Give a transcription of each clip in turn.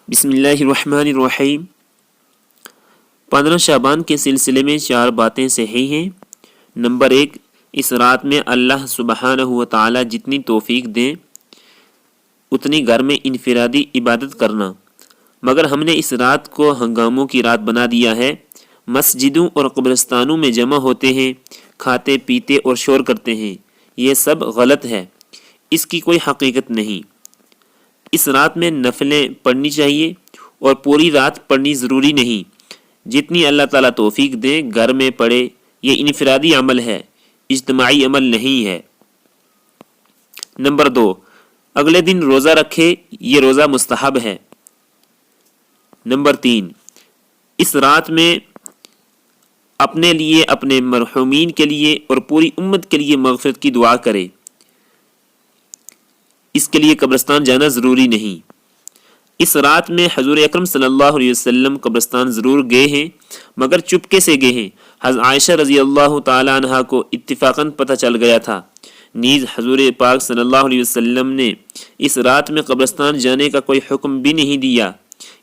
بسم اللہ الرحمن الرحیم۔ 15 شعبان کے سلسلے میں 4 باتیں صحیح ہیں۔ نمبر 1، اس رات میں اللہ سبحانہ و تعالی جتنی توفیق دیں اتنی گھر میں انفرادی عبادت کرنا، مگر ہم نے اس رات کو ہنگاموں کی رات بنا دیا ہے۔ مسجدوں اور قبرستانوں میں جمع ہوتے ہیں، کھاتے پیتے اور شور کرتے ہیں، یہ سب غلط ہے، اس کی کوئی حقیقت نہیں۔ اس رات میں نفلیں پڑھنی چاہیے اور پوری رات پڑھنی ضروری نہیں، جتنی اللہ تعالیٰ توفیق دے گھر میں پڑھے۔ یہ انفرادی عمل ہے، اجتماعی عمل نہیں ہے۔ نمبر 2، اگلے دن روزہ رکھے، یہ روزہ مستحب ہے۔ نمبر 3، اس رات میں اپنے لیے، اپنے مرحومین کے لیے اور پوری امت کے لیے مغفرت کی دعا کرے، اس کے لیے قبرستان جانا ضروری نہیں۔ اس رات میں حضور اکرم صلی اللہ علیہ وسلم قبرستان ضرور گئے ہیں، مگر چپکے سے گئے ہیں۔ حضرت عائشہ رضی اللہ تعالی عنہا کو اتفاقاً پتہ چل گیا تھا۔ نیز حضور پاک صلی اللہ علیہ وسلم نے اس رات میں قبرستان جانے کا کوئی حکم بھی نہیں دیا،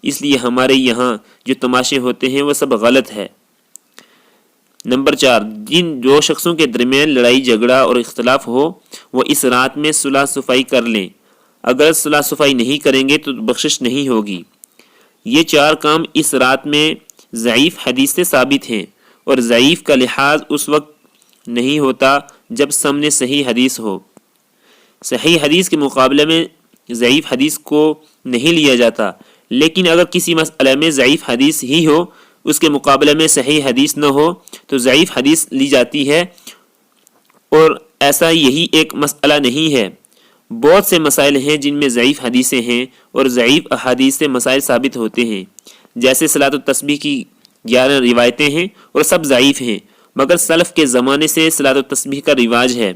اس لیے ہمارے یہاں جو تماشے ہوتے ہیں وہ سب غلط ہے۔ نمبر 4، جن 2 شخصوں کے درمیان لڑائی جھگڑا اور اختلاف ہو وہ اس رات میں صلح صفائی کر لیں، اگر صلح صفائی نہیں کریں گے تو بخشش نہیں ہوگی۔ یہ 4 کام اس رات میں ضعیف حدیث سے ثابت ہیں، اور ضعیف کا لحاظ اس وقت نہیں ہوتا جب سامنے صحیح حدیث ہو۔ صحیح حدیث کے مقابلے میں ضعیف حدیث کو نہیں لیا جاتا، لیکن اگر کسی مسئلے میں ضعیف حدیث ہی ہو، اس کے مقابلے میں صحیح حدیث نہ ہو تو ضعیف حدیث لی جاتی ہے، اور ایسا یہی ایک مسئلہ نہیں ہے۔ بہت سے مسائل ہیں جن میں ضعیف حدیثیں ہیں اور ضعیف احادیث سے مسائل ثابت ہوتے ہیں، جیسے صلاۃ التسبیح کی 11 روایتیں ہیں اور سب ضعیف ہیں، مگر سلف کے زمانے سے صلاۃ التسبیح کا رواج ہے۔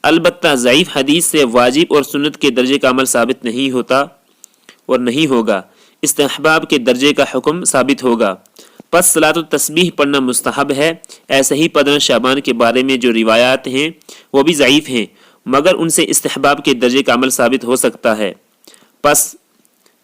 البتہ ضعیف حدیث سے واجب اور سنت کے درجے کا عمل ثابت نہیں ہوتا اور نہیں ہوگا، استحباب کے درجے کا حکم ثابت ہوگا۔ پس صلاۃ التسبیح پڑھنا مستحب ہے۔ ایسے ہی 15 شعبان کے بارے میں جو روایات ہیں وہ بھی ضعیف ہیں، مگر ان سے استحباب کے درجے کا عمل ثابت ہو سکتا ہے۔ پس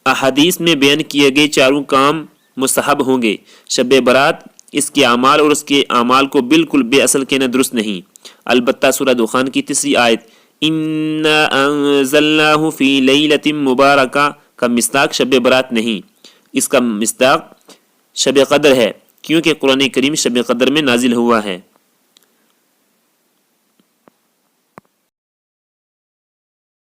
احادیث میں بیان کیے گئے 4 کام مستحب ہوں گے۔ شب برات، اس کے اعمال اور اس کے اعمال کو بالکل بے اصل کہنا درست نہیں۔ البتہ سورہ دخان کی 3 آیت اِنَّا أَنزَلْنَاهُ فِي لَيْلَةٍ مُبَارَكَةٍ کا مصداق شب برات نہیں، اس کا مصداق شب قدر ہے، کیونکہ قرآن کریم شب قدر میں نازل ہوا ہے۔